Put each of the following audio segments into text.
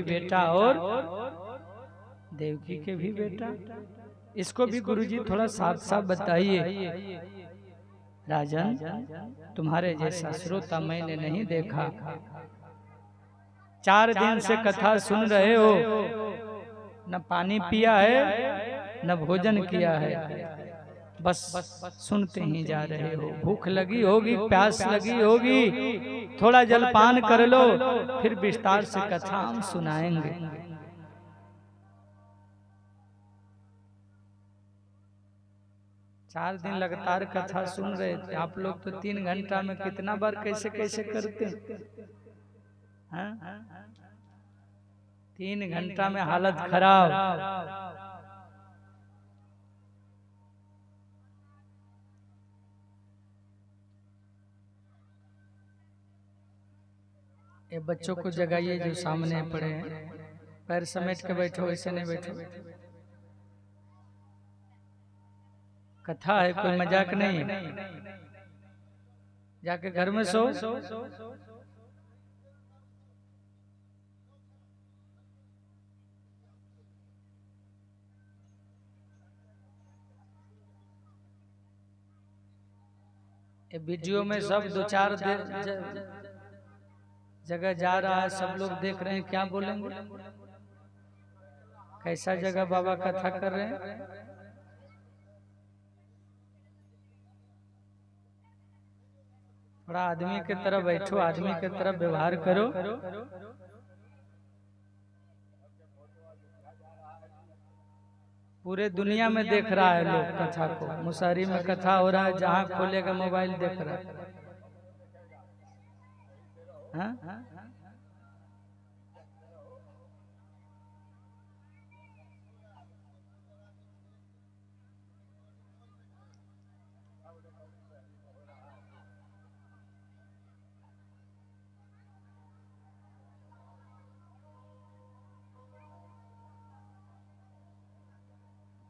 बेटा और देवकी के भी बेटा। इसको भी गुरुजी थोड़ा साफ साफ बताइए। राजन, तुम्हारे जैसा श्रोता मैंने नहीं देखा। 4 दिन से कथा सुन रहे हो, न पानी पिया है न भोजन किया है, बस सुनते ही जा रहे हो। भूख लगी होगी, प्यास लगी होगी, थोड़ा जलपान कर लो, फिर विस्तार से कथा हम सुनाएंगे। 4 दिन लगातार कथा सुन रहे थे आप लोग, तो 3 घंटा में कितना बार कैसे कैसे करते हैं? 3 घंटा में हालत खराब। ये बच्चों को जगाइए जो सामने पड़े हैं, पैर समेट के बैठो, ऐसे नहीं बैठो। कथा है, कोई मजाक नहीं। जाके घर में सो। ये वीडियो में सब 2-4 जगह जा रहा है, सब लोग देख रहे हैं, क्या बोलेंगे? कैसा जगह बाबा कथा कर रहे हैं? थोड़ा आदमी के तरह बैठो, आदमी के तरह व्यवहार करो। पूरे दुनिया में देख रहा है लोग कथा को। मुसारी में कथा हो रहा है, जहां खोलेगा मोबाइल देख रहा है। हाँ?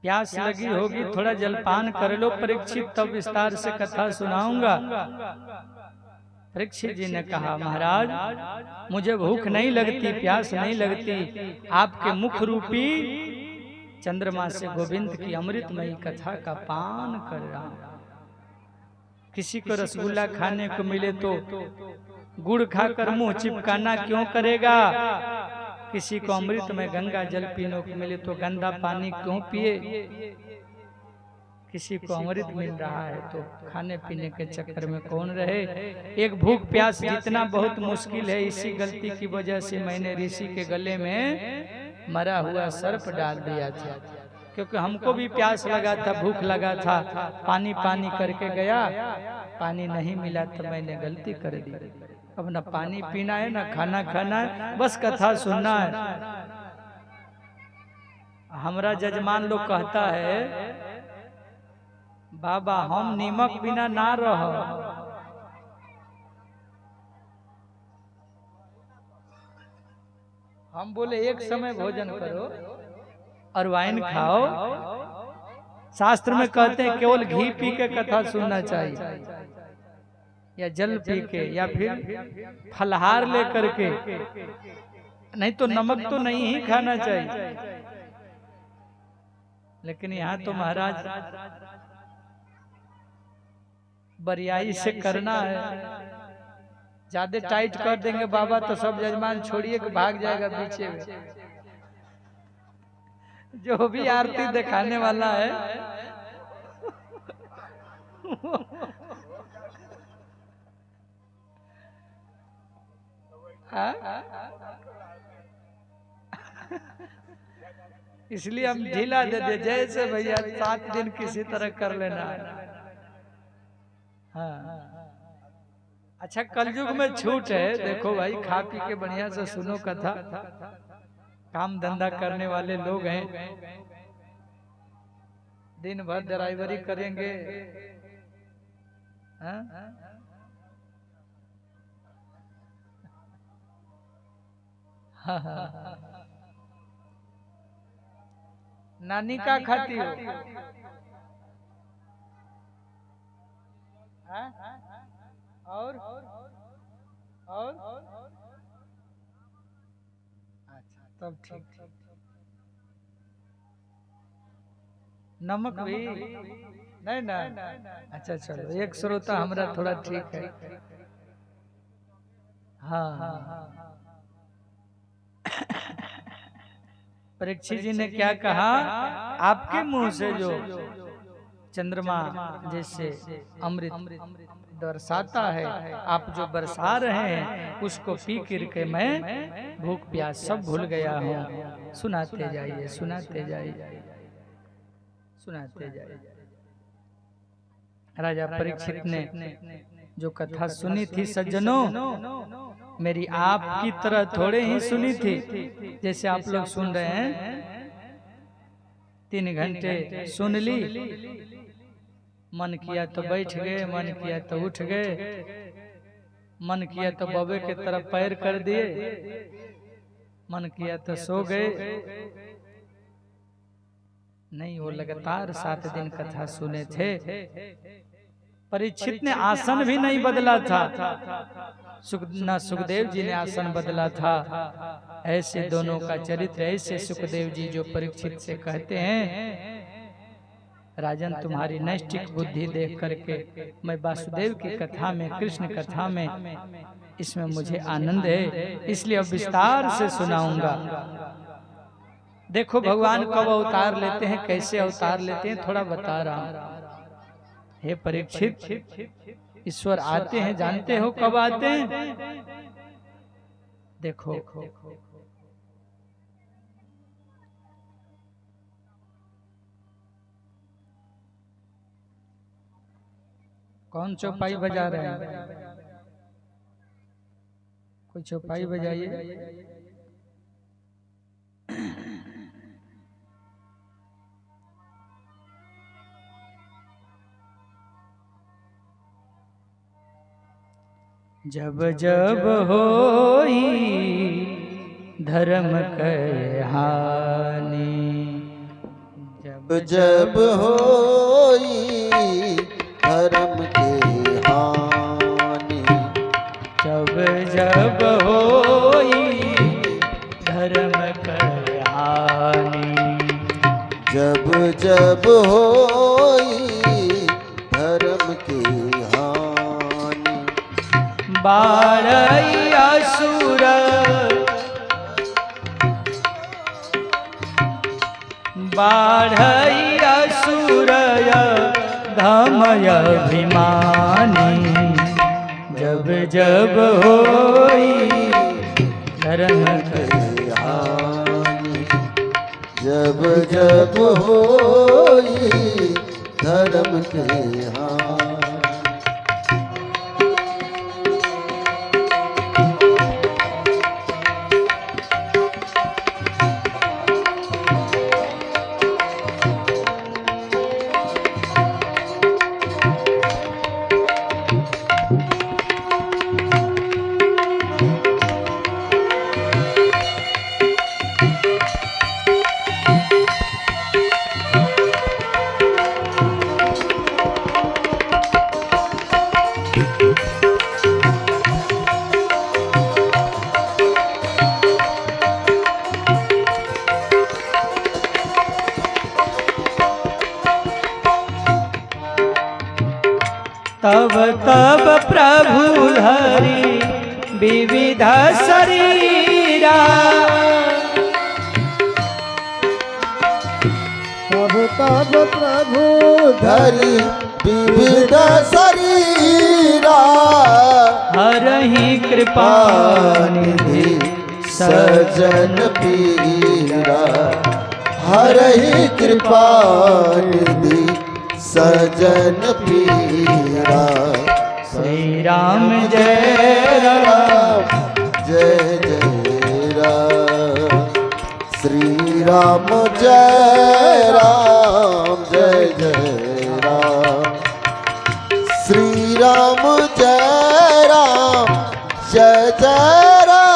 प्यास लगी होगी, थोड़ा जलपान कर लो परीक्षित, तब विस्तार से कथा सुनाऊंगा। परीक्षित जी ने कहा, महाराज मुझे भूख नहीं लगती, प्यास नहीं लगती, आपके मुख रूपी चंद्रमा से गोविंद की अमृतमयी कथा का पान कर रहा हूं। किसी को रसगुल्ला खाने को मिले तो गुड़ खाकर मुंह चिपकाना क्यों करेगा? किसी को अमृत में गंगा जल पीने को मिले तो गंदा पानी क्यों पिए? किसी को अमृत मिल रहा है तो खाने पीने के चक्कर में कौन रहे? एक भूख प्यास जीतना बहुत मुश्किल है। इसी गलती की वजह से मैंने ऋषि के गले में मरा हुआ सर्प डाल दिया था, क्योंकि हमको भी प्यास लगा था, भूख लगा था, पानी पानी करके गया, पानी नहीं मिला तो मैंने गलती कर दी। अब ना पानी पीना है ना खाना खाना है, बस कथा सुनना है। हमारा जजमान लोग कहता है, बाबा हम नीमक बिना ना रह। हम बोले एक समय भोजन करो और वाइन खाओ। शास्त्र में कहते हैं केवल घी पी के कथा सुनना चाहिए, या जल पी के, या फिर फलहार लेकर के, नहीं तो नमक तो नहीं ही खाना चाहिए। लेकिन यहाँ तो महाराज बरियाई से करना है। ज्यादा टाइट कर देंगे बाबा तो सब जजमान छोड़िए कि भाग जाएगा पीछे में। जो भी आरती दिखाने वाला है इसलिए हम ढीला दे दे, जैसे भैया 7 दिन किसी तरह कर लेना है। हाँ, अच्छा कलयुग में छूट है। देखो भाई, खा पी के बढ़िया से सुनो कथा। काम धंधा करने वाले लोग हैं, दिन भर ड्राइवरी करेंगे। हाँ? हाँ, हाँ। नानी का खाती हो? और अच्छा, तब ठीक। नमक भी नहीं ना। अच्छा चलो, एक श्रोता हमरा थोड़ा ठीक है। हाँ, परीक्षित जी ने क्या कहा, आपके मुंह से जो चंद्रमा जैसे अमृत बरसाता है, आप जो बरसा रहे हैं उसको पी कर के मैं भूख प्यास सब भूल गया हूँ। सुनाते जाइए, सुनाते जाइए, सुनाते जाइए। राजा परीक्षित ने जो कथा सुनी थी सज्जनों, मेरी आपकी तरह थोड़े ही सुनी थी जैसे आप लोग सुन रहे हैं। 3 घंटे सुन ली, मन किया तो बैठ गए, मन किया तो उठ गए, मन किया तो बबे के तरफ पैर कर दिए, मन किया तो सो गए। नहीं, वो लगातार 7 दिन कथा सुने थे। परीक्षित ने आसन भी नहीं बदला था, ना सुखदेव जी ने आसन बदला था। ऐसे दोनों का चरित्र, ऐसे सुखदेव जी जो परीक्षित से कहते हैं, राजन तुम्हारी नैष्ठिक बुद्धि देख करके मैं वासुदेव की कथा में, कृष्ण कथा में, इसमें मुझे आनंद है, इसलिए अब विस्तार से सुनाऊंगा। देखो भगवान कब अवतार लेते हैं, कैसे अवतार लेते हैं, थोड़ा बता रहा हूं। हे परीक्षित, ईश्वर आते हैं, जानते हो कब आते हैं? देखो, कौन चौपाई बजा रहे हैं? कोई चौपाई बजाइए। जब जब होई धर्म के हानि, जब जब होई धर्म के हानि, जब जब होई धर्म के हानि, जब जब होई धर्म की हानि, बाढ़ई असुर बाढ़ई असुर धमय अभिमानी, जब जब होई धर्म के हानि, जब जब होई धर्म के हानि। तब तब प्रभु धरि विविध शरीरा, तब तब प्रभु धरि विविध शरीरा, हरहि कृपा निधि सजन पीरा, हरहि कृपा निधि सजन पीरा। श्री राम जय राम, जय जय राम, श्री राम जय राम, जय जय राम, श्री राम जय राम, जय जय राम।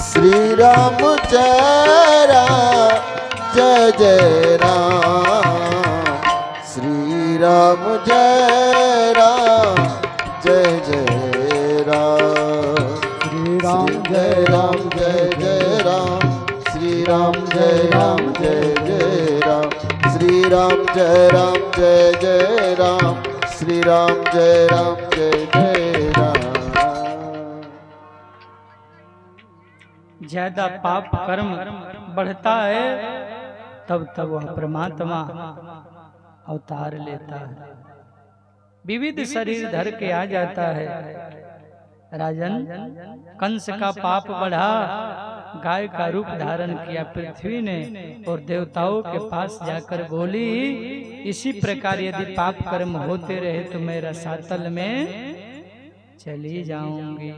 श्री राम जय राम, जय जय राम, श्री राम जय राम जय जय राम श्री राम जय राम जय जय राम श्री राम जय राम जय जय राम श्री राम जय राम जय जय राम श्री राम जय राम जय जय राम। ज्यादा पाप कर्म बढ़ता है तब तब वह परमात्मा अवतार लेता है, विविध शरीर धर के आ जाता है। राजन, कंस का पाप बढ़ा, गाय का रूप धारण किया पृथ्वी ने और देवताओं के पास जाकर बोली, इसी प्रकार यदि पाप कर्म होते रहे तो मैं रसातल में चली जाऊंगी,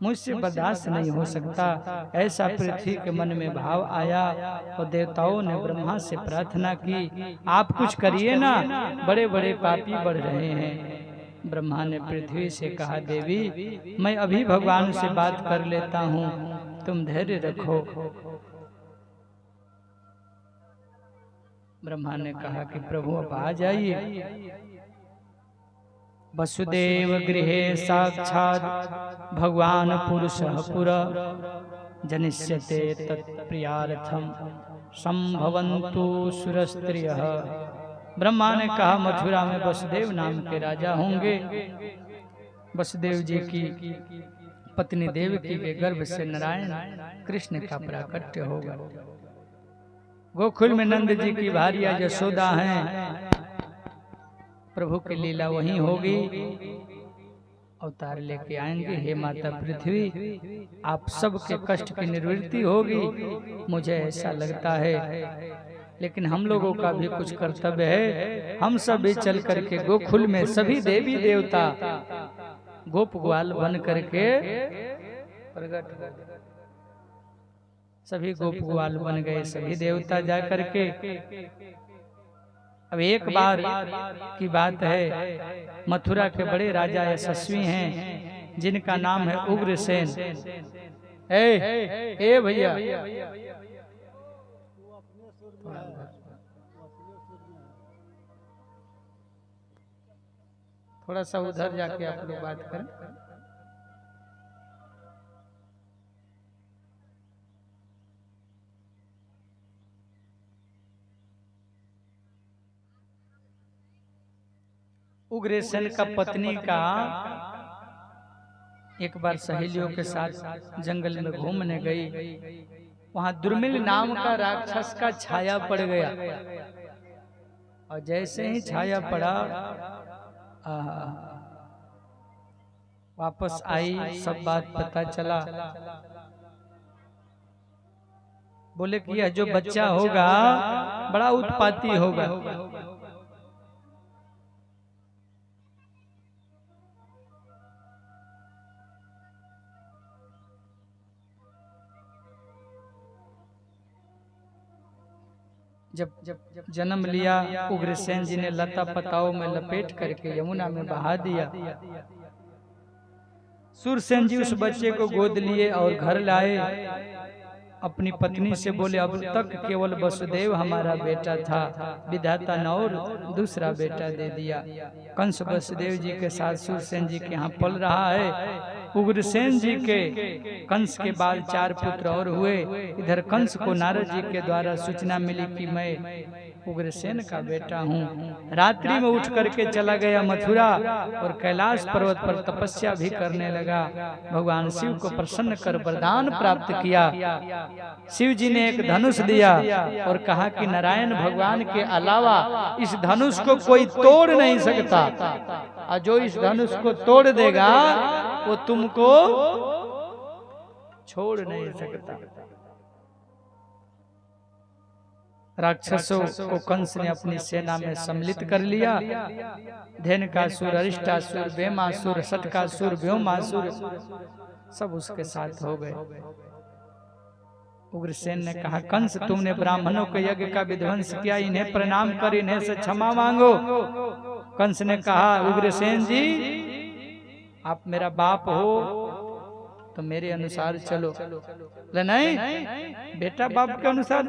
मुझसे बर्दाश्त नहीं हो सकता। ऐसा पृथ्वी के मन में भाव आया और देवताओं ने ब्रह्मा से प्रार्थना की, आप कुछ करिए ना, बड़े बड़े पापी बढ़ रहे हैं। ब्रह्मा ने पृथ्वी से कहा, देवी मैं अभी भगवान से बात कर लेता हूँ, तुम धैर्य रखो। ब्रह्मा ने कहा कि प्रभु अब आ जाइए। वसुदेव गृहे साक्षात् भगवान पुरुषः पुरा जनिष्यते तत्प्रियार्थम संभवन्तु सुरस्त्रियः। ब्रह्मा ने कहा, मथुरा में वसुदेव नाम के राजा होंगे। वसुदेव जी की पत्नी देवकी के गर्भ से नारायण कृष्ण का प्राकट्य होगा। गोकुल में नंद जी की भार्या यशोदा हैं, प्रभु की लीला वहीं होगी, अवतार लेके आएंगे। हे माता पृथ्वी, आप सबके कष्ट की निवृत्ति होगी, मुझे ऐसा लगता है। लेकिन हम लोगों का भी कुछ कर्तव्य है, हम सब भी चल करके गोकुल में सभी देवी देवता गोप ग्वाल बन करके प्रकट, सभी गोप ग्वाल बन गए, सभी देवता जा करके। अब एक बार की बात है, मथुरा के बड़े राजा यशस्वी हैं जिनका नाम है उग्रसेन। ए भैया, थोड़ा सा उधर जाके आप लोग बात करें। उग्रसेन का पत्नी का एक बार सहेलियों के साथ जंगल में घूमने गई, वहां दुर्मिल नाम का राक्षस का छाया पड़ गया, और जैसे ही छाया पड़ा वापस आई, सब बात पता चला। बोले कि यह जो बच्चा होगा बड़ा उत्पाती होगा। जब जन्म लिया, उग्रसेन जी ने लता पताओं में लपेट करके यमुना में बहा दिया। सूरसेन जी उस बच्चे को गोद लिए और घर लाए। अपनी पत्नी से बोले, अब तक केवल वसुदेव हमारा बेटा था, विधाता ने और दूसरा बेटा दे दिया। कंस वसुदेव जी के साथ सूरसेन जी के यहाँ पल रहा है। उग्रसेन जी के कंस के बाद 4 पुत्र और हुए। इधर कंस को नारद जी के द्वारा सूचना मिली कि मैं उग्रसेन का बेटा हूँ। रात्रि में उठ करके चला गया मथुरा और कैलाश पर्वत पर तपस्या भी करने लगा। भगवान शिव को प्रसन्न कर वरदान प्राप्त किया। शिव जी ने एक धनुष दिया और कहा कि नारायण भगवान के अलावा इस धनुष को कोई तोड़ नहीं सकता, और जो इस धनुष को तोड़ देगा वो तुमको छोड़ नहीं सकता। राक्षसों को कंस ने अपनी सेना में सम्मिलित कर लिया। धेनुकासुर, अरिष्टासुर, बेमासुर, शतकासुर, व्योमासुर सब उसके साथ हो गए। उग्रसेन ने कहा, कंस तुमने ब्राह्मणों के यज्ञ का विध्वंस किया, इन्हें प्रणाम कर इन्हें से क्षमा मांगो। कंस ने कहा, उग्रसेन जी आप मेरा बाप हो तो मेरे अनुसार चलो। नहीं, बेटा बाप के अनुसार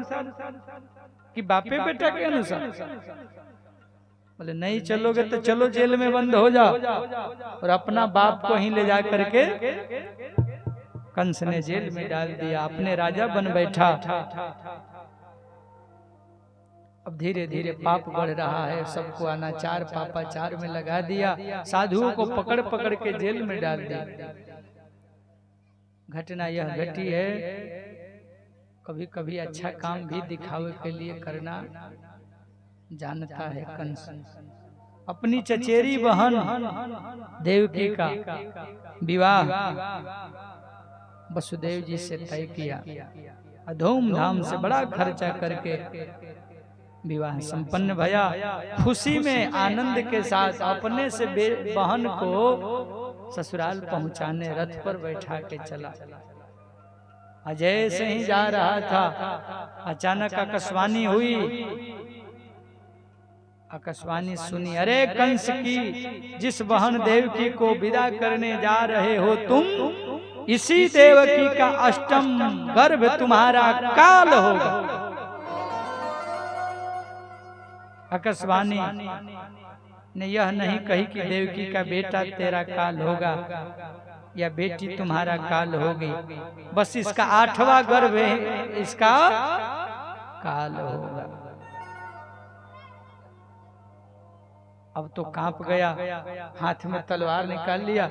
कि बापे बेटा के अनुसार। बोले नहीं चलोगे तो चलो जेल में बंद हो जाओ। और अपना बाप को ही ले जा करके कंस ने जेल में डाल दिया, अपने राजा बन बैठा। अब धीरे धीरे पाप बढ़ रहा है, सबको अनाचार पापाचार में लगा दिया, साधुओं को पकड़ पकड़ के जेल में डाल दिया। घटना यह घटी है, कभी कभी अच्छा काम भी दिखावे के लिए करना जानता है कंस। अपनी चचेरी बहन देवकी का विवाह वसुदेव जी से तय किया, धूमधाम से बड़ा खर्चा करके विवाह संपन्न भया। खुशी में आनंद के साथ अपने से बहन को ससुराल पहुंचाने रथ पर बैठा के चला। अजय से ही जा रहा था, अचानक आकाशवाणी हुई। आकाशवाणी सुनी, अरे कंस की जिस बहन देवकी को विदा करने जा रहे हो तुम, इसी देवकी का अष्टम गर्भ तुम्हारा काल होगा। आकाशवाणी ने यह नहीं कही कि देवकी का बेटा तेरा काल होगा या बेटी तुम्हारा काल होगी, बस इसका 8वां गर्भ है, इसका काल होगा। अब तो कांप गया, हाथ में तलवार निकाल लिया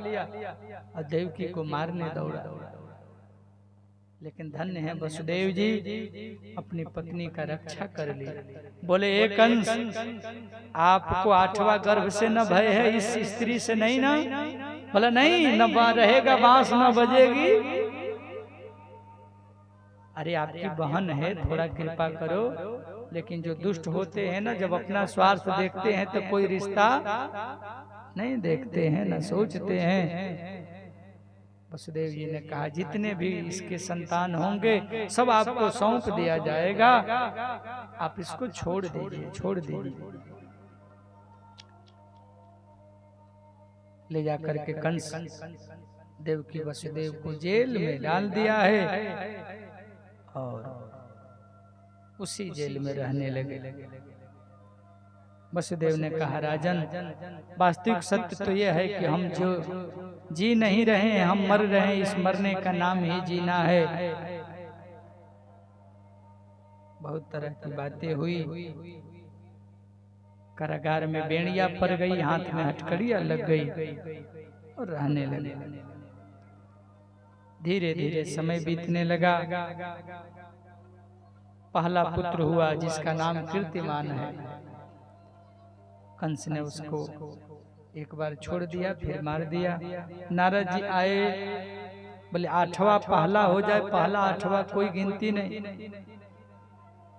और देवकी को मारने दौड़ा। लेकिन धन्य है वसुदेव जी, अपनी पत्नी का रक्षा कर ली। बोले एक कंस, आपको 8वां गर्भ से न भय है, इस स्त्री से नहीं ना? बोला नहीं, न रहेगा बांस न बजेगी। अरे आपकी बहन है, थोड़ा कृपा करो। लेकिन जो दुष्ट होते हैं ना, जब अपना स्वार्थ देखते हैं तो कोई रिश्ता नहीं देखते हैं, न सोचते हैं। वसुदेव जी ने कहा जितने भी इसके संतान होंगे सब आपको सौंप दिया जाएगा, आप इसको छोड़ दीजिए, छोड़ दीजिए। ले जाकर के कंस देवकी वसुदेव को जेल में डाल दिया है और उसी जेल में रहने लगे। वसुदेव ने कहा राजन, वास्तविक सत्य तो यह है कि हम जो जी नहीं रहे हैं, हम मर रहे हैं, इस मरने का नाम ही जीना है। बहुत तरह की बातें हुई, कारागार में बेड़िया पड़ गई, हाथ में हथकड़ियां लग गई और रहने लगे। धीरे धीरे समय बीतने लगा। पहला पुत्र हुआ जिसका नाम कीर्तिमान है। कंस ने उसको एक बार छोड़ दिया, फिर मार दिया। नारद जी आए, बोले 8वां पहला हो जाए, पहला 8वां कोई गिनती नहीं।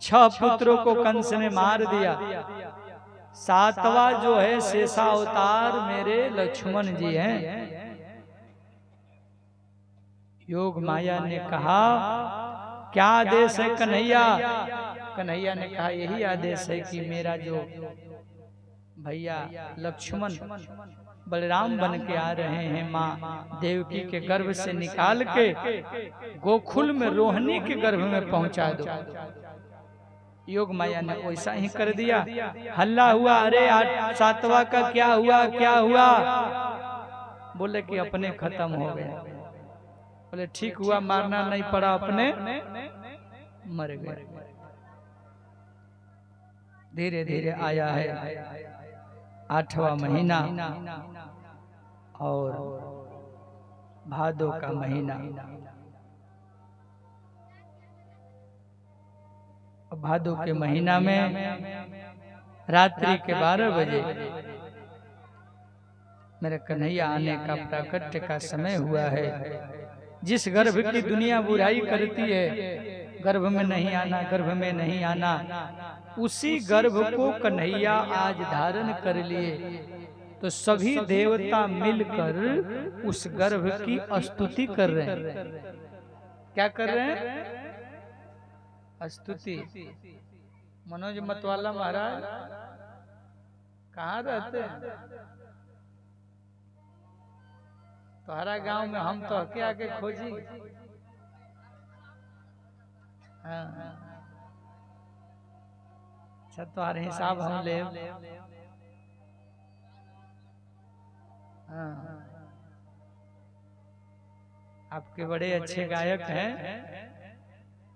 6 पुत्रों को कंस ने मार दिया। 7वां जो है शेषावतार मेरे लक्ष्मण जी हैं। योग माया ने कहा क्या आदेश है कन्हैया? कन्हैया ने कहा यही आदेश है कि मेरा जो भैया लक्ष्मण बलराम बन के आ रहे हैं, माँ देवकी के गर्भ से निकाल के गोकुल में रोहिणी के गर्भ में पहुंचा दो। योग माया ने वैसा ही कर दिया। हल्ला हुआ, अरे 7वां का क्या हुआ, क्या हुआ? बोले कि अपने खत्म हो गए। बोले ठीक हुआ, मारना नहीं पड़ा, अपने मर गए। धीरे धीरे आया है 8वां महीना और भादो का महीना। भादो के महीना में रात्रि के 12 बजे मेरे कन्हैया आने का प्राकट्य का समय हुआ है। जिस गर्भ की दुनिया बुराई करती है, गर्भ में नहीं आना, गर्भ में नहीं आना, उसी गर्भ को कन्हैया आज धारण कर लिए। तो सभी देवता मिलकर उस गर्भ की स्तुति कर रहे हैं। क्या कर रहे हैं? स्तुति। मनोज मतवाला महाराज कहाँ रहते हैं? तुम्हारा गांव में हम तो हके आके खोजी। हाँ। अच्छा तुम्हारे हिसाब हम ले। हाँ। आपके बड़े अच्छे गायक हैं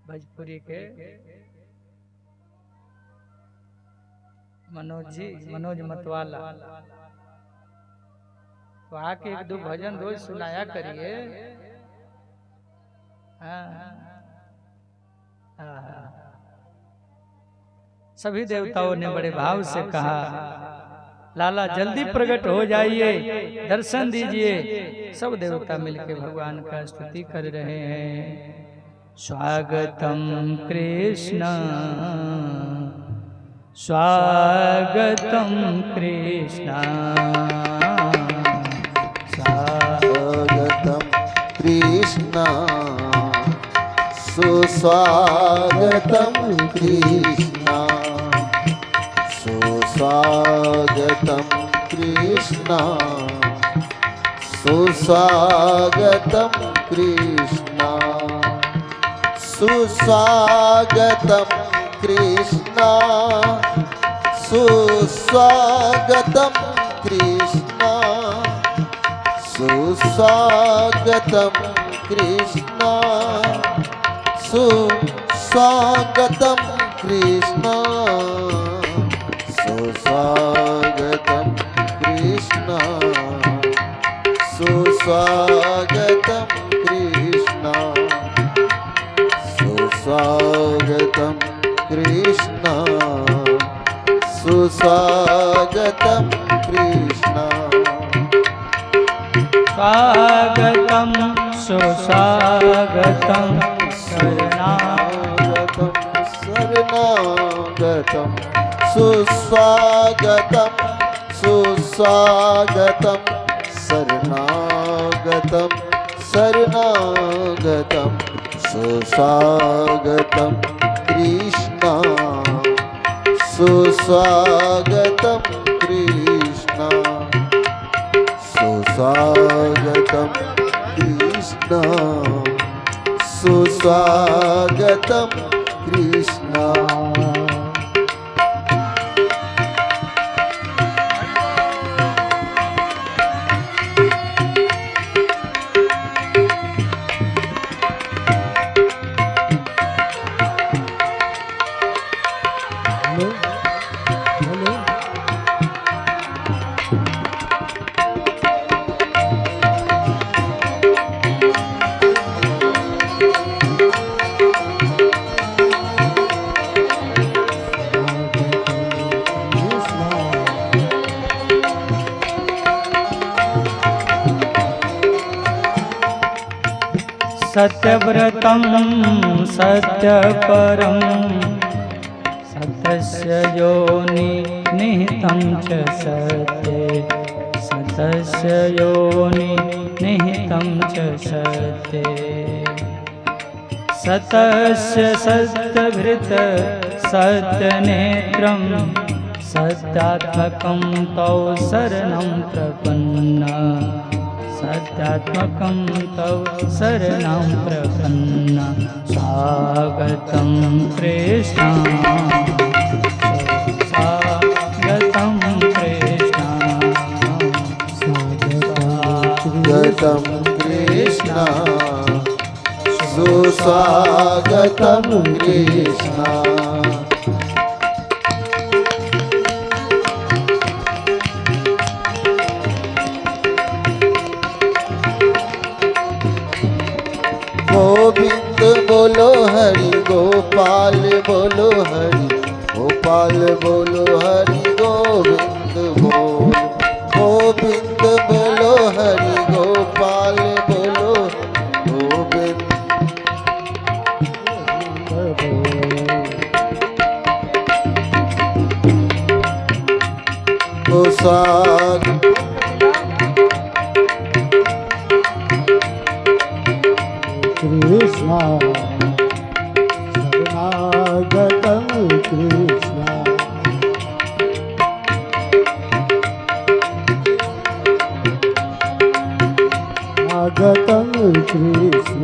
भोजपुरी के मनोज जी, मनोज मतवाला। तो आके एक दो भजन रोज सुनाया करिए। हाँ हाँ। सभी देवताओं ने बड़े भाव से कहा, लाला जल्दी प्रकट हो जाइए, दर्शन दीजिए। सब देवता मिलके भगवान का स्तुति कर रहे हैं। स्वागतम कृष्ण, स्वागतम कृष्ण, स्वागतम कृष्ण, सुस्वागतम कृष्ण, सुस्वागतम कृष्ण, सुस्वागतम कृष्ण, सुस्वागतम कृष्ण, सुस्वागतम कृष्ण, सुस्वागतम कृष्ण, सुस्वागतम कृष्ण, सुस्वागतम कृष्ण, सुस्वागतम कृष्ण, सुस्वागतम कृष्ण, सुस्वागतम कृष्ण। स्वागतम सुस्वागतम शरणागतम, शरणागतम, सुस्वागतम, सुस्वागतम, शरणागतम, शरणागतम, सुस्वागतम कृष्ण, सुस्वागतम कृष्ण, सुस्वागतम कृष्ण, सुस्वागतम कृष्ण। सत्यव्रतं सत्यपरं सत्यस्य योनि निहितं च सत्ये, सत्यस्य योनि निहितं च सत्ये। सत्यस्य सत्यभृत सत्यनेत्रं सत्यात्मकं तौ शरणं प्रपन्ना, सत्यात्मकं तव शरणं प्रपन्ना। स्वागतं कृष्ण, स्वागतं कृष्ण, स्वागतं कृष्ण, सुस्वागतं कृष्ण। गोविंद बोलो हरि, गोपाल बोलो हरि, गोपाल बोलो हरि, गोविंद बोल। गोविंद बोलो हरि, गोपाल बोलो गोविंद। कृष्ण शरणागतं कृष्ण, स्वागतं कृष्ण,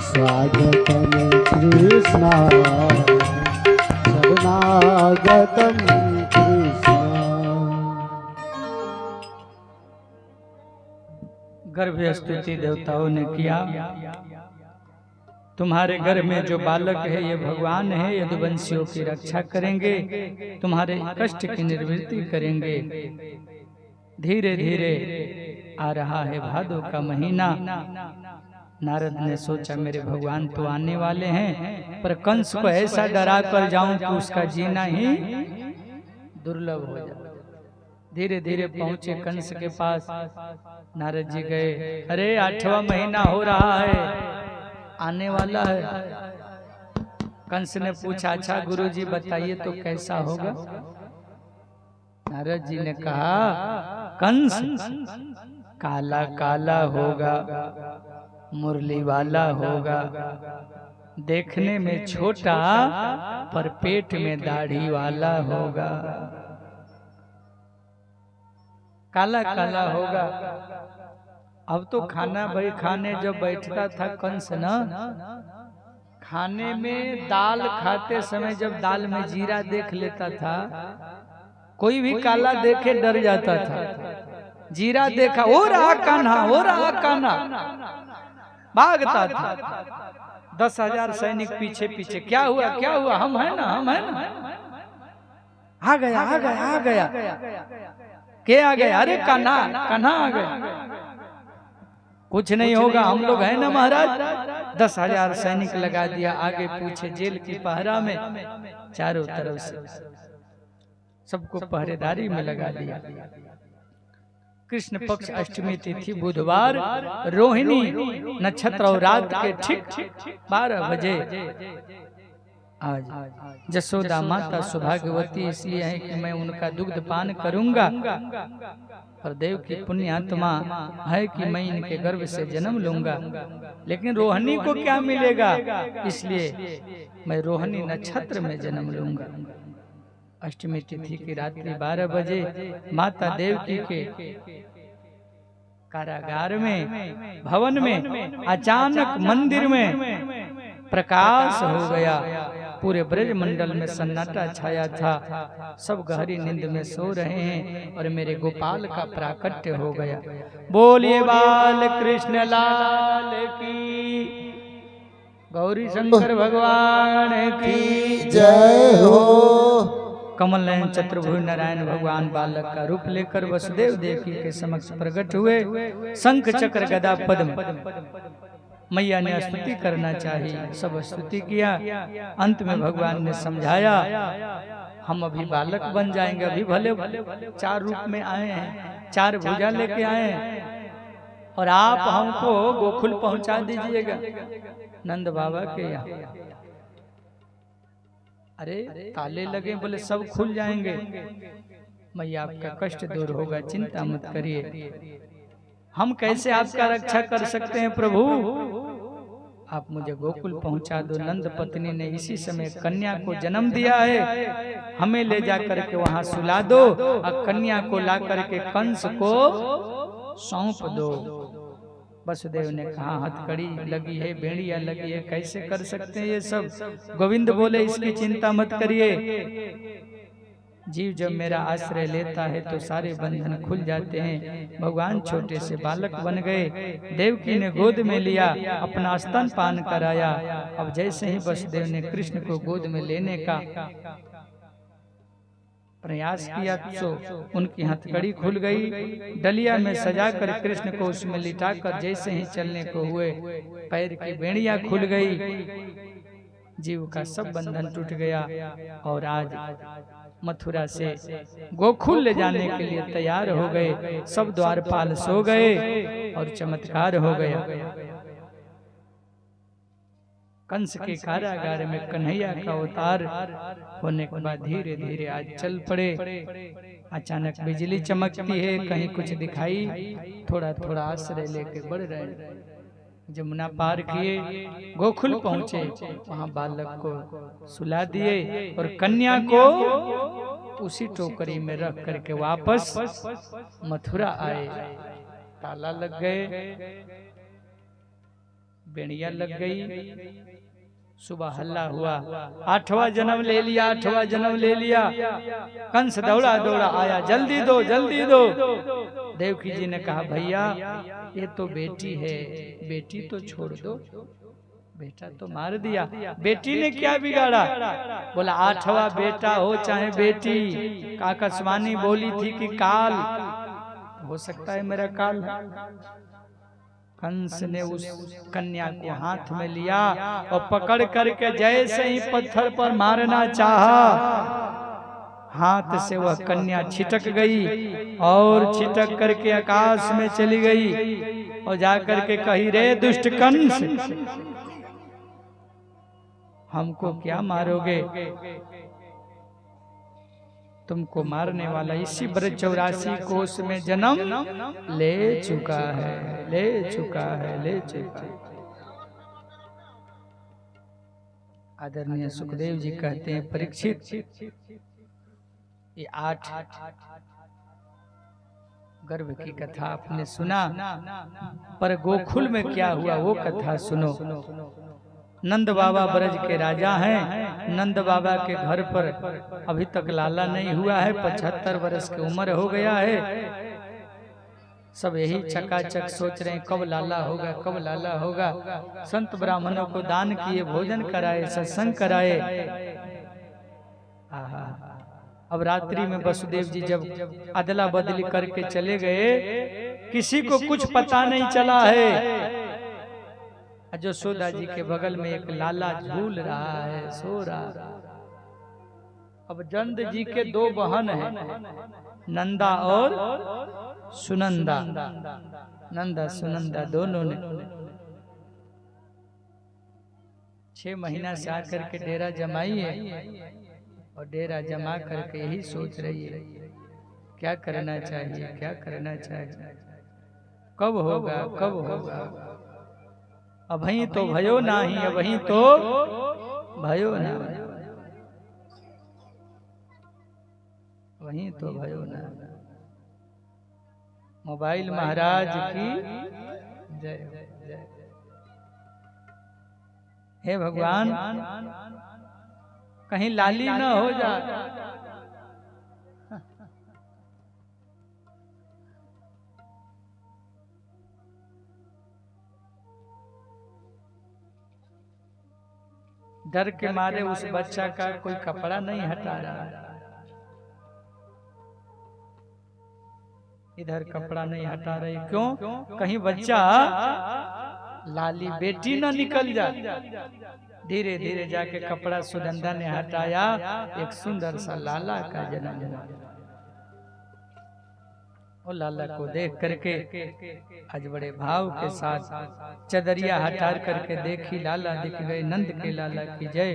स्वागतं कृष्ण, शरणागतं कृष्ण। गर्भ स्तुति देवताओं ने किया। तुम्हारे गर्भ में जो बालक है ये भगवान है, यदुवंशियों की रक्षा करेंगे, तुम्हारे कष्ट की निवृत्ति करेंगे। धीरे धीरे आ रहा है भादो का महीना। नारद ने सोचा मेरे भगवान तो आने वाले हैं, पर कंस को ऐसा डरा कर जाऊं कि उसका जीना ही दुर्लभ हो जाए। धीरे धीरे पहुंचे कंस के पास। नारद जी गए, अरे 8वां महीना हो रहा है, आने वाला है। कंस ने पूछा, अच्छा गुरुजी बताइए तो कैसा होगा? नारद जी ने कहा, कंस काला काला होगा, मुरली वाला होगा, देखने में छोटा पर पेट में दाढ़ी वाला होगा। काला काला होगा। अब तो खाना भाई खाने जब बैठता था कंस ना, खाने में दाल खाते समय जब दाल में जीरा देख लेता था, कोई भी काला देखे डर जाता था। जीरा देखा, हो रहा कान्हा, हो रहा कान्हा, भागता था। 10,000 सैनिक पीछे पीछे, क्या हुआ क्या हुआ, हम है ना, हम है ना, आ गया आ गया आ गया, के आ गया? अरे कान्हा कान्हा आ गया। कुछ नहीं होगा, हम लोग है ना महाराज। 10,000 सैनिक लगा दिया आगे पीछे जेल की पहरा में, चारों तरफ से सबको पहरेदारी में लगा दिया। कृष्ण पक्ष अष्टमी तिथि बुधवार, रोहिणी नक्षत्र और रात के ठीक 12 बजे आज जसोदा माता सौभाग्यवती इसलिए है कि मैं उनका दुग्ध पान करूंगा, और देव की पुण्य आत्मा है कि मैं इनके गर्भ से जन्म लूंगा। लेकिन रोहिणी को क्या मिलेगा, इसलिए मैं रोहिणी नक्षत्र में जन्म लूंगा। अष्टमी तिथि की रात्रि 12 बजे माता देवकी के कारागार में, भवन में अचानक मंदिर में प्रकाश हो गया। पूरे ब्रज मंडल में सन्नाटा छाया था, सब गहरी नींद में सो रहे हैं और मेरे गोपाल का प्राकट्य हो गया। बोलिए बाल कृष्ण लाल की, गौरी शंकर भगवान की जय हो। कमल नयन चतुर्भुज नारायण भगवान बालक का रूप लेकर वसुदेव देवकी के समक्ष प्रकट हुए। शंख चक्र गदा पद्म, मैया ने स्तुति करना चाहिए, सब स्तुति किया। अंत में भगवान ने समझाया, हम अभी बालक बन जाएंगे, अभी भले 4 रूप में आए हैं, 4 भुजा लेके आए हैं, और आप हमको गोकुल पहुंचा दीजिएगा नंद बाबा के यहाँ। अरे ताले लगे, बोले सब खुल जाएंगे, मैया आपका कष्ट दूर होगा, चिंता मत करिए। हम कैसे आपका रक्षा कर सकते हैं प्रभु, आप मुझे गोकुल पहुंचा दो। नंद पत्नी ने इसी समय कन्या को जन्म दिया है, हमें ले जा करके वहां सुला दो, और कन्या को ला करके कंस को सौंप दो। वसुदेव ने कहा, हथकड़ी लगी है, बेड़िया लगी है, कैसे कर सकते हैं ये सब? गोविंद बोले, इसकी चिंता मत करिए, जीव जब मेरा आश्रय लेता है तो सारे बंधन खुल जाते हैं। भगवान छोटे से बालक बन गए, देवकी ने गोद में लिया, अपना स्तन पान कराया। अब जैसे ही वसुदेव ने कृष्ण को गोद में लेने का प्रयास किया तो उनकी हथकड़ी खुल गई। डलिया में सजाकर कृष्ण को उसमें लिटाकर जैसे ही चलने को हुए, पैर की बेड़ियां खुल गई, जीव का सब बंधन टूट गया, और आज मथुरा से गोकुल ले जाने के लिए तैयार हो गए। सब द्वारपाल सो गए और चमत्कार हो गया। कंस के कारागार में कन्हैया का अवतार होने के बाद धीरे धीरे आज चल पड़े। अचानक बिजली चमकती है, कहीं कुछ दिखाई, थोड़ा थोड़ा आश्रय लेके बढ़ रहे। जमुना पार किए, गोकुल पहुंचे, वहां बालक को सुला दिए और कन्या को उसी टोकरी में रख करके वापस मथुरा आए। ताला लग गए, बेड़िया लग गई, सुबह हल्ला हुआ, 8वां जन्म ले लिया, 8वां जन्म ले लिया। कंस दौड़ा दौड़ा आया, जल्दी दो जल्दी दो। देवकी जी ने कहा भैया ये तो बेटी है, बेटी तो छोड़ दो, बेटा तो मार दिया, बेटी ने क्या बिगाड़ा? बोला 8वां बेटा हो चाहे बेटी, आकाशवाणी बोली थी कि काल हो सकता है मेरा काल। कंस ने उस कन्या को हाथ में लिया और पकड़ करके जैसे ही पत्थर पर मारना चाहा, हाथ से वह कन्या छिटक गई और छिटक करके आकाश में चली गई और जाकर के कही, रे दुष्ट कंस, हमको क्या मारोगे? तुमको मारने वाला इसी ब्रज 84 कोस में जन्म ले चुका है, ले चुका है, ले चुका है। आदरणीय सुखदेव जी कहते हैं, परीक्षित ये 8 गर्भ की कथा आपने सुना, पर गोकुल में क्या हुआ वो कथा सुनो। नंद बाबा ब्रज के राजा हैं। नंद बाबा के घर पर अभी तक लाला नहीं हुआ है, 75 वर्ष की उम्र हो गया है। सब यही चकाचक सोच रहे हैं कब लाला होगा, कब लाला होगा। संत ब्राह्मणों को दान किए, भोजन कराए, सत्संग कराए। आहा, अब रात्रि में वसुदेव जी जब अदला बदली करके चले गए, किसी को कुछ पता नहीं चला है। यशोदा जी के बगल में एक लाला झूल रहा है, सो रहा। अब जंद जी के 2 बहन हैं, नंदा और सुनंदा। नंदा सुनंदा दोनों ने 6 महीना से आकर के डेरा जमाई है और डेरा जमा करके यही सोच रही है क्या करना चाहिए, क्या करना चाहिए, कब होगा, कब होगा। अभी तो भयो नाही, अभी तो भयो ना, वहीं तो भयो ना। मोबाइल महाराज की जय जय। हे भगवान, कहीं लाली न हो जाए। डर के मारे उस बच्चा का कोई कपड़ा नहीं हटा रहा, इधर कपड़ा नहीं हटा रही। क्यों? कहीं बच्चा लाली बेटी न निकल जाए। धीरे धीरे जाके कपड़ा सुनंदा ने हटाया, एक सुंदर सा लाला का जन्म हुआ। और लाला को देख करके आज बड़े भाव के साथ चदरिया हटा करके देखी, लाला दिख गए। नंद के लाला की जय।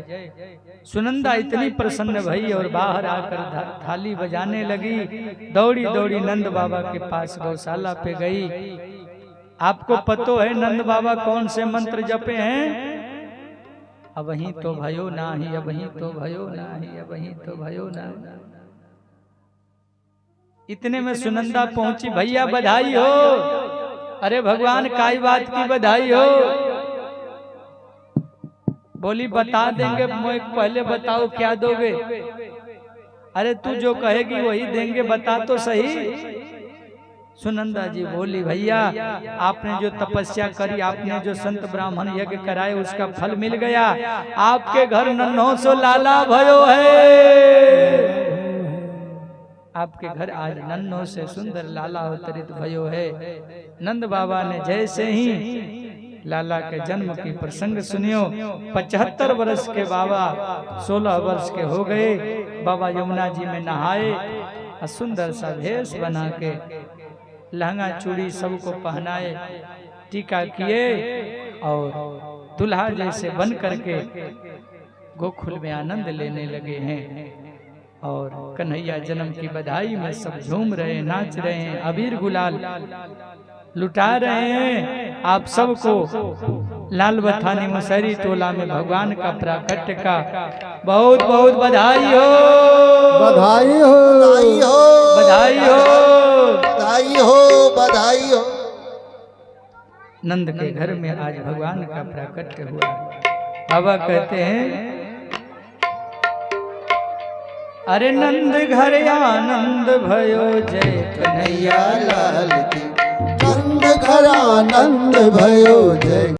सुनंदा इतनी प्रसन्न भई और बाहर आकर थाली बजाने लगी। दौड़ी दौड़ी नंद बाबा के पास गौशाला पे गई। आपको पतो है नंद बाबा कौन से मंत्र जपे हैं? अबहीं तो भयो नाही, अबहीं तो भयो नाही, अबहीं तो भयो नाही। इतने में सुनंदा पहुंची, भैया बधाई हो। अरे भगवान काई बात की बधाई हो? बोली बता देंगे, पहले बताओ क्या दोगे? अरे तू जो कहेगी वही देंगे, बता तो सही। सुनंदा जी बोली, भैया आपने जो तपस्या करी, आपने जो संत ब्राह्मण यज्ञ कराए, उसका फल मिल गया। आपके घर नन्हों सो लाला भयो है। आपके घर आज नन्हों से सुंदर लाला अवतरित भयो है। नंद बाबा ने जैसे ही लाला के जन्म की प्रसंग सुनियो, 75 वर्ष के बाबा 16 वर्ष के हो गए। बाबा यमुना जी में नहाए और सुंदर सा भेष बना के लहंगा चूड़ी सबको पहनाए, टीका किए और दुल्हा जैसे बन करके गोकुल में आनंद लेने लगे हैं। और कन्हैया जन्म की बधाई में सब झूम रहे हैं, नाच रहे हैं, अबीर गुलाल लुटा रहे हैं। आप सबको लाल बथानी मुसहरी टोला में भगवान का प्राकट्य का बहुत बहुत बधाई हो, बधाई हो, बधाई हो, बधाई हो, बधाई हो, बधाई हो। नंद के घर में आज भगवान का प्राकट्य हुआ। बाबा कहते हैं अरे नंद घर आनंद भयो जय कन्हैया लाल की नंद घर आनंद भयो जय